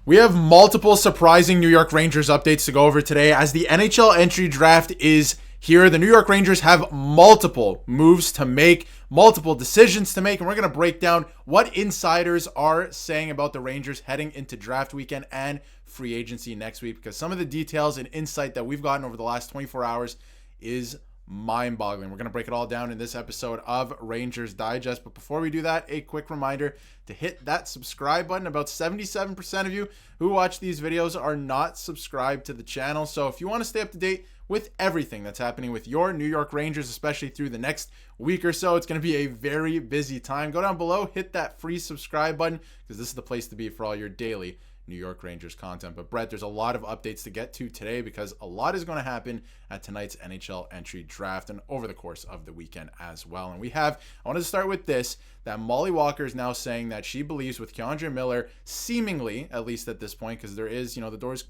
We have multiple surprising New York Rangers updates to go over today as the NHL entry draft is here. The New York Rangers have multiple moves to make, multiple decisions to make, and we're going to break down what insiders are saying about the Rangers heading into draft weekend and free agency next week, because some of the details and insight that we've gotten over the last 24 hours is mind-boggling. We're going to break it all down in this episode of Rangers Digest. But before we do that, a quick reminder to hit that subscribe button. About 77% of you who watch these videos are not subscribed to the channel. So if you want to stay up to date with everything that's happening with your New York Rangers, especially through the next week or so, it's going to be a very busy time. Go down below, hit that free subscribe button, because this is the place to be for all your daily New York Rangers content. But Bret, there's a lot of updates to get to today because a lot is going to happen at tonight's NHL entry draft and over the course of the weekend as well. And I wanted to start with this, that Molly Walker is now saying that she believes with K'Andre Miller, seemingly, at least at this point, because there is, the door's,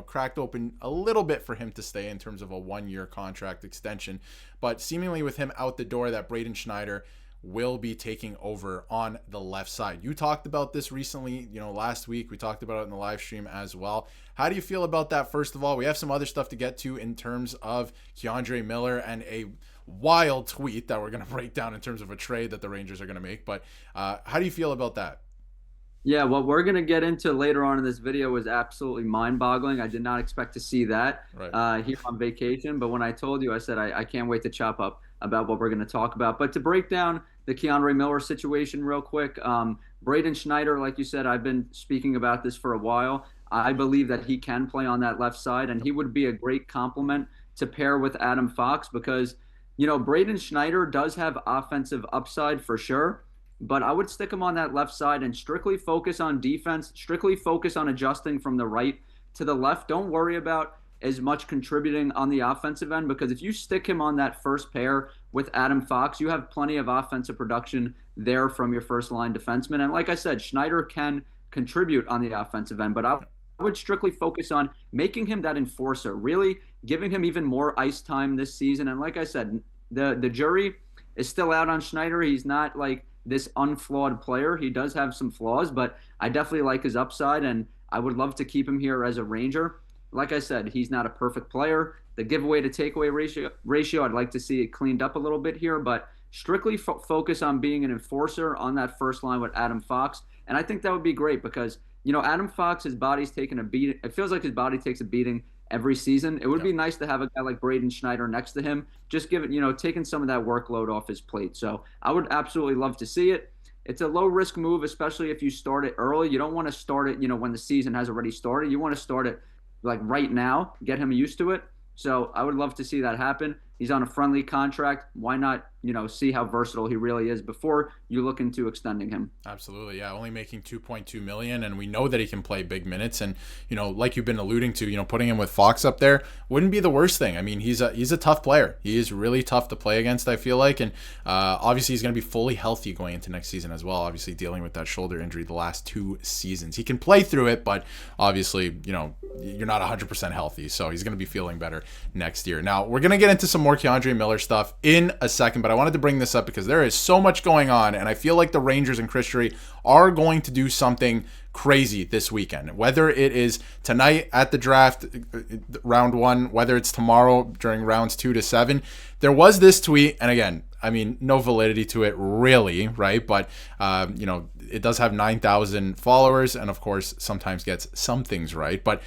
cracked open a little bit for him to stay in terms of a 1-year contract extension, but seemingly with him out the door, that Braden Schneider will be taking over on the left side. You talked about this recently, last week. We talked about it in the live stream as well. How do you feel about that? First of all, we have some other stuff to get to in terms of K'Andre Miller and a wild tweet that we're going to break down in terms of a trade that the Rangers are going to make. But how do you feel about that? Yeah, what we're going to get into later on in this video was absolutely mind-boggling. I did not expect to see that here on vacation. But when I told you, I said I can't wait to chop up about what we're going to talk about. But to break down the K'Andre Miller situation real quick, Braden Schneider, like you said, I've been speaking about this for a while. I believe that he can play on that left side, and he would be a great complement to pair with Adam Fox because, Braden Schneider does have offensive upside for sure. But I would stick him on that left side and strictly focus on defense, strictly focus on adjusting from the right to the left. Don't worry about as much contributing on the offensive end, because if you stick him on that first pair with Adam Fox, you have plenty of offensive production there from your first line defenseman. And like I said, Schneider can contribute on the offensive end, but I would strictly focus on making him that enforcer, really giving him even more ice time this season. And like I said, the jury is still out on Schneider. He's not like this unflawed player. He does have some flaws, but I definitely like his upside, and I would love to keep him here as a Ranger. Like I said, he's not a perfect player. The giveaway to takeaway ratio, I'd like to see it cleaned up a little bit here, but strictly focus on being an enforcer on that first line with Adam Fox. And I think that would be great because, Adam Fox, his body's taking a beating. It feels like his body takes a beating every season. It would be nice to have a guy like Braden Schneider next to him, just taking some of that workload off his plate. So I would absolutely love to see it. It's a low risk move, especially if you start it early. You don't want to start it, when the season has already started. You want to start it like right now, get him used to it. So I would love to see that happen. He's on a friendly contract. Why not, see how versatile he really is before you look into extending him? Absolutely, yeah. Only making $2.2 million, and we know that he can play big minutes. And like you've been alluding to, putting him with Fox up there wouldn't be the worst thing. I mean, he's a tough player. He is really tough to play against, I feel like, and obviously he's going to be fully healthy going into next season as well. Obviously, dealing with that shoulder injury the last 2 seasons, he can play through it, but obviously, you're not 100% healthy, so he's going to be feeling better next year. Now, we're going to get into some more K'Andre Miller stuff in a second, but I wanted to bring this up because there is so much going on, and I feel like the Rangers and Chris Drury are going to do something crazy this weekend. Whether it is tonight at the draft, round 1, whether it's tomorrow during rounds 2 to 7, there was this tweet, and again, I mean, no validity to it really, right? But, it does have 9,000 followers and, of course, sometimes gets some things right. But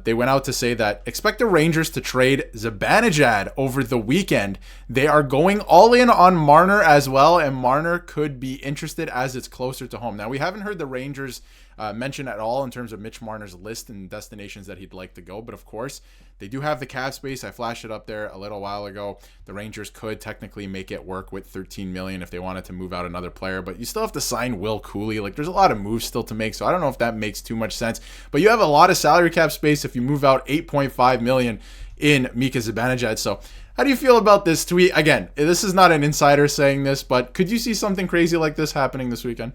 they went out to say that expect the Rangers to trade Zibanejad over the weekend. They are going all in on Marner as well, and Marner could be interested as it's closer to home. Now, we haven't heard the Rangers mention at all in terms of Mitch Marner's list and destinations that he'd like to go. But, of course, they do have the cap space. I flashed it up there a little while ago. The Rangers could technically make it work with $13 million if they wanted to move out another player, but you still have to sign Will Cooley. Like, there's a lot of moves still to make, so I don't know if that makes too much sense. But you have a lot of salary cap space if you move out $8.5 million in Mika Zibanejad. So how do you feel about this tweet? Again, this is not an insider saying this, but could you see something crazy like this happening this weekend?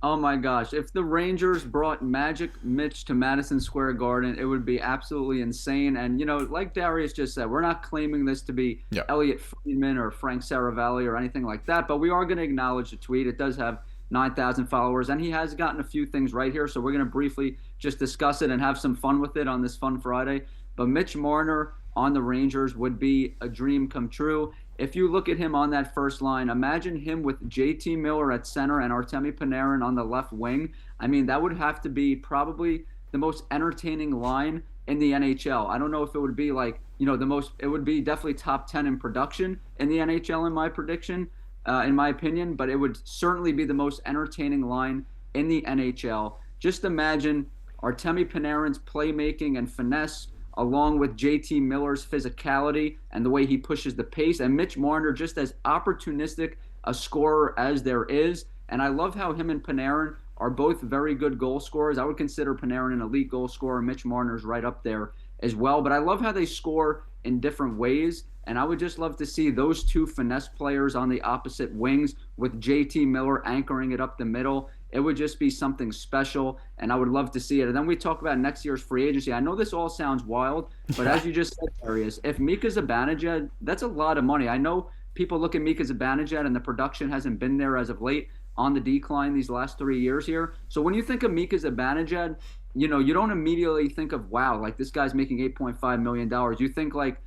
Oh my gosh, if the Rangers brought Magic Mitch to Madison Square Garden, it would be absolutely insane. And, like Darius just said, we're not claiming this to be Elliot Friedman or Frank Saravalli or anything like that, but we are going to acknowledge the tweet. It does have 9,000 followers, and he has gotten a few things right here. So we're going to briefly just discuss it and have some fun with it on this Fun Friday. But Mitch Marner on the Rangers would be a dream come true. If you look at him on that first line, imagine him with JT Miller at center and Artemi Panarin on the left wing. I mean, that would have to be probably the most entertaining line in the NHL. I don't know if it would be like, it would be definitely top 10 in production in the NHL in my prediction, in my opinion, but it would certainly be the most entertaining line in the NHL. Just imagine Artemi Panarin's playmaking and finesse, along with JT Miller's physicality and the way he pushes the pace, and Mitch Marner just as opportunistic a scorer as there is. And I love how him and Panarin are both very good goal scorers. I would consider Panarin an elite goal scorer. Mitch Marner's right up there as well. But I love how they score in different ways. And I would just love to see those two finesse players on the opposite wings with JT Miller anchoring it up the middle. It would just be something special, and I would love to see it. And then we talk about next year's free agency. I know this all sounds wild, but as you just said, Darius, if Mika Zibanejad, that's a lot of money. I know people look at Mika Zibanejad, and the production hasn't been there as of late, on the decline these last 3 years here. So when you think of Mika Zibanejad, you don't immediately think of, wow, like this guy's making $8.5 million. You think like,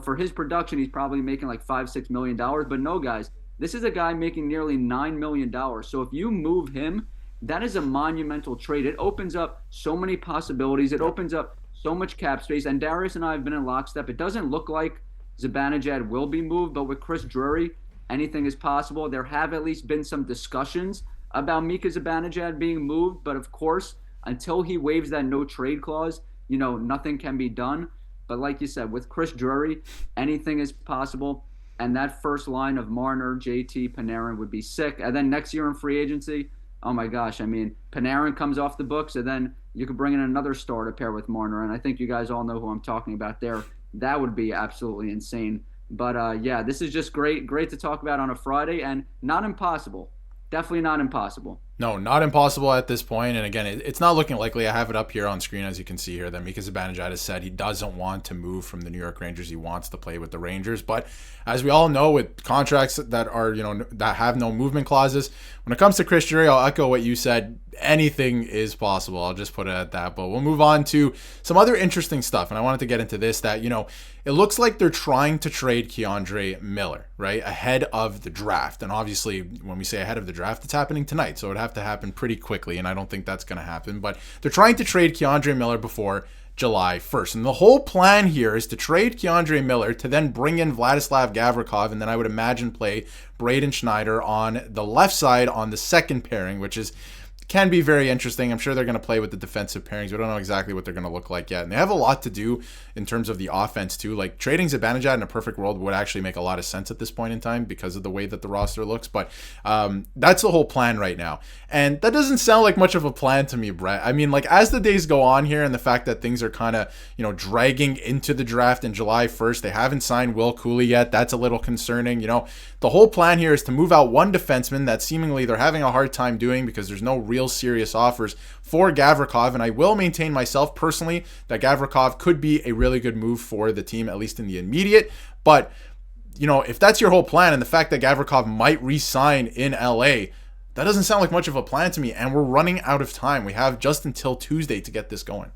for his production, he's probably making like $5-6 million. But no, guys, this is a guy making nearly $9 million. So if you move him, that is a monumental trade. It opens up so many possibilities. It opens up so much cap space. And Darius and I have been in lockstep. It doesn't look like Zibanejad will be moved, but with Chris Drury, anything is possible. There have at least been some discussions about Mika Zibanejad being moved. But of course, until he waives that no trade clause, nothing can be done. But like you said, with Chris Drury, anything is possible. And that first line of Marner, JT, Panarin would be sick. And then next year in free agency, oh my gosh, I mean, Panarin comes off the books, and then you could bring in another star to pair with Marner. And I think you guys all know who I'm talking about there. That would be absolutely insane. But yeah, this is just great to talk about on a Friday, and not impossible. Definitely not impossible. No, not impossible at this point. And again, it's not looking likely. I have it up here on screen, as you can see here, that Mika Zibanejad has said he doesn't want to move from the New York Rangers. He wants to play with the Rangers. But as we all know, with contracts that are, that have no movement clauses, when it comes to Chris Drury, I'll echo what you said. Anything is possible. I'll just put it at that. But we'll move on to some other interesting stuff. And I wanted to get into this, that, it looks like they're trying to trade K'Andre Miller, right, ahead of the draft. And obviously, when we say ahead of the draft, it's happening tonight. So it would have to happen pretty quickly, and I don't think that's going to happen. But they're trying to trade K'Andre Miller before July 1st. And the whole plan here is to trade K'Andre Miller to then bring in Vladislav Gavrikov, and then I would imagine play Braden Schneider on the left side on the second pairing, which can be very interesting. I'm sure they're going to play with the defensive pairings. We don't know exactly what they're going to look like yet. And they have a lot to do in terms of the offense too. Like trading Zibanejad in a perfect world would actually make a lot of sense at this point in time because of the way that the roster looks. But that's the whole plan right now. And that doesn't sound like much of a plan to me, Bret. I mean, like as the days go on here and the fact that things are kind of, dragging into the draft in July 1st, they haven't signed Will Cooley yet. That's a little concerning. The whole plan here is to move out one defenseman that seemingly they're having a hard time doing because there's no real serious offers for Gavrikov. And I will maintain myself personally that Gavrikov could be a really good move for the team, at least in the immediate. But, if that's your whole plan, and the fact that Gavrikov might re-sign in LA, that doesn't sound like much of a plan to me. And we're running out of time. We have just until Tuesday to get this going.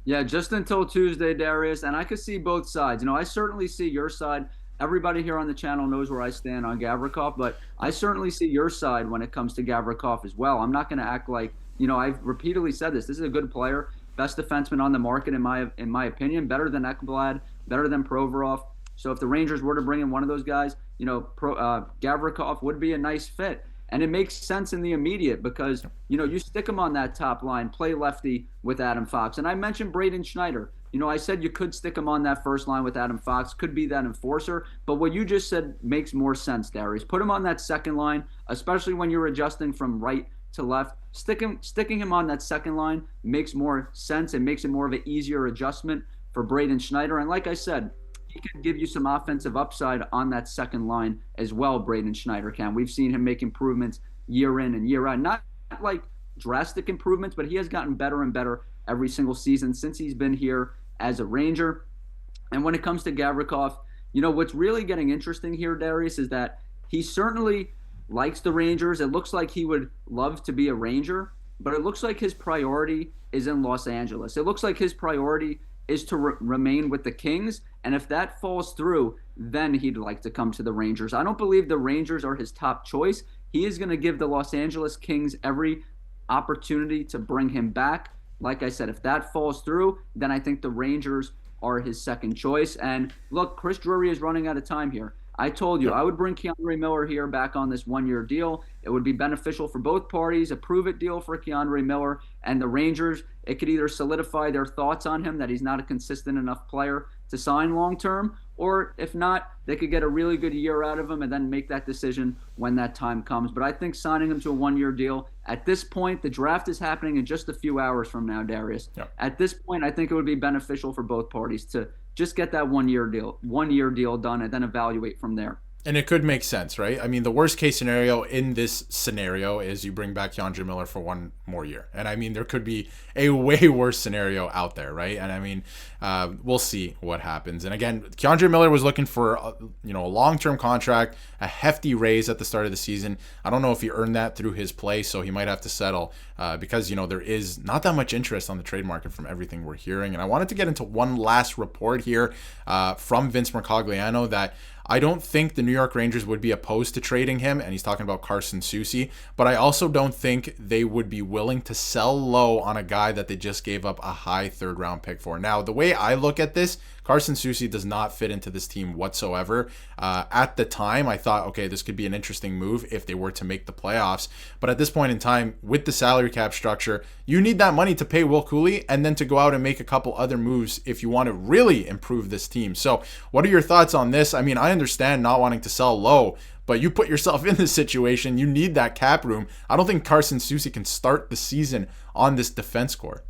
Yeah, just until Tuesday, Darius. And I could see both sides. I certainly see your side. Everybody here on the channel knows where I stand on Gavrikov, but I certainly see your side when it comes to Gavrikov as well. I'm not going to act like, I've repeatedly said this. This is a good player, best defenseman on the market in my opinion, better than Ekblad, better than Provorov. So if the Rangers were to bring in one of those guys, Gavrikov would be a nice fit. And it makes sense in the immediate because, you stick him on that top line, play lefty with Adam Fox. And I mentioned Braden Schneider. I said you could stick him on that first line with Adam Fox, could be that enforcer. But what you just said makes more sense, Darius. Put him on that second line, especially when you're adjusting from right to left. Sticking him on that second line makes more sense. It makes it more of an easier adjustment for Braden Schneider. And like I said, he can give you some offensive upside on that second line as well, Braden Schneider can. We've seen him make improvements year in and year out. Not like drastic improvements, but he has gotten better and better every single season since he's been here as a Ranger. And when it comes to Gavrikov, what's really getting interesting here, Darius, is that he certainly likes the Rangers. It looks like he would love to be a Ranger, but it looks like his priority is in Los Angeles. It looks like his priority is to remain with the Kings, and if that falls through, then he'd like to come to the Rangers. I don't believe the Rangers are his top choice. He is going to give the Los Angeles Kings every opportunity to bring him back. Like I said, if that falls through, then I think the Rangers are his second choice. And look, Chris Drury is running out of time here. I told you I would bring K'Andre Miller here back on this one-year deal. It would be beneficial for both parties, a prove-it deal for K'Andre Miller and the Rangers. It could either solidify their thoughts on him, that he's not a consistent enough player to sign long-term, or if not, they could get a really good year out of him and then make that decision when that time comes. But I think signing him to a one-year deal, at this point, the draft is happening in just a few hours from now, Darius. Yep. At this point, I think it would be beneficial for both parties to just get that one-year deal done and then evaluate from there. And it could make sense, right? I mean, the worst case scenario in this scenario is you bring back K'Andre Miller for one more year. And I mean, there could be a way worse scenario out there, right? And I mean, we'll see what happens. And again, K'Andre Miller was looking for a long-term contract, a hefty raise at the start of the season. I don't know if he earned that through his play, so he might have to settle because, there is not that much interest on the trade market from everything we're hearing. And I wanted to get into one last report here from Vince Mercogliano that I don't think the New York Rangers would be opposed to trading him, and he's talking about Carson Soucy, but I also don't think they would be willing to sell low on a guy that they just gave up a high third-round pick for. Now, the way I look at this, Carson Soucy does not fit into this team whatsoever. At the time, I thought, okay, this could be an interesting move if they were to make the playoffs. But at this point in time, with the salary cap structure, you need that money to pay Will Cooley and then to go out and make a couple other moves if you want to really improve this team. So what are your thoughts on this? I mean, I understand not wanting to sell low, but you put yourself in this situation. You need that cap room. I don't think Carson Soucy can start the season on this defense core.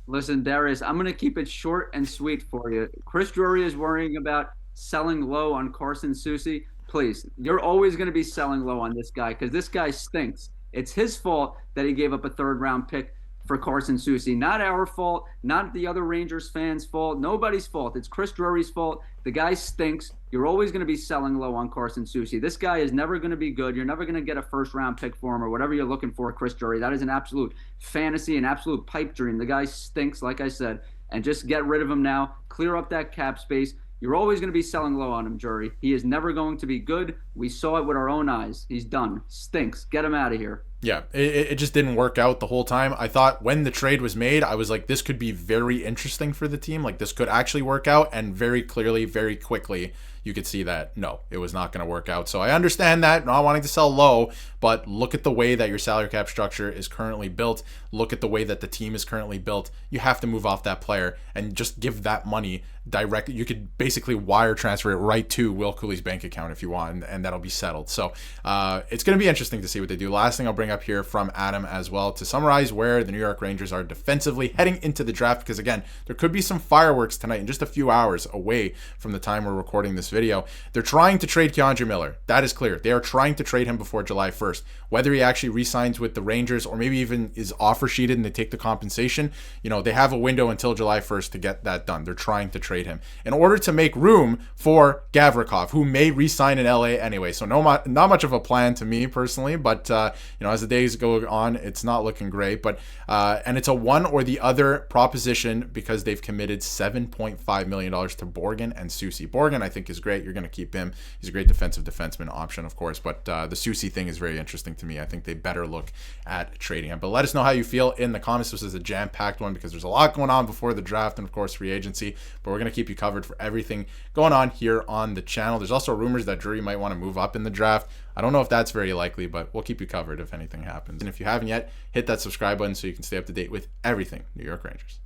Listen, Darius, I'm going to keep it short and sweet for you. Chris Drury is worrying about selling low on Carson Soucy. Please, you're always going to be selling low on this guy because this guy stinks. It's his fault that he gave up a third-round pick for Carson Soucy. Not our fault, not the other Rangers fans' fault, nobody's fault. It's Chris Drury's fault. The guy stinks. You're always going to be selling low on Carson Soucy. This guy is never going to be good. You're never going to get a first-round pick for him or whatever you're looking for, Chris Drury. That is an absolute fantasy, an absolute pipe dream. The guy stinks, like I said, and just get rid of him now. Clear up that cap space. You're always going to be selling low on him, Drury. He is never going to be good. We saw it with our own eyes. He's done. Stinks. Get him out of here. Yeah, it just didn't work out the whole time. I thought when the trade was made, I was like, this could be very interesting for the team. Like, this could actually work out. And very clearly, very quickly, you could see that, no, it was not going to work out. So I understand that, not wanting to sell low, but look at the way that your salary cap structure is currently built. Look at the way that the team is currently built. You have to move off that player and just give that money directly. You could basically wire transfer it right to Will Cooley's bank account if you want, and that'll be settled. So it's going to be interesting to see what they do. Last thing I'll bring up here from Adam as well to summarize where the New York Rangers are defensively heading into the draft, because again, there could be some fireworks tonight in just a few hours away from the time we're recording this video. They're trying to trade K'Andre Miller. That is clear. They are trying to trade him before July 1st. Whether he actually re-signs with the Rangers or maybe even is offer sheeted and they take the compensation, they have a window until July 1st to get that done. They're trying to trade him in order to make room for Gavrikov, who may re-sign in LA anyway. So not much of a plan to me personally, but as the days go on, it's not looking great. But and it's a one or the other proposition because they've committed $7.5 million to Borgen and Soucy. Borgen, I think, is great. You're going to keep him. He's a great defenseman option, of course. But the Soucy thing is very interesting to me. I think they better look at trading him. But let us know how you feel in the comments. This is a jam-packed one because there's a lot going on before the draft and, of course, free agency. But we're going to keep you covered for everything going on here on the channel. There's also rumors that Drury might want to move up in the draft. I don't know if that's very likely, but we'll keep you covered if anything happens. And if you haven't yet, hit that subscribe button so you can stay up to date with everything New York Rangers.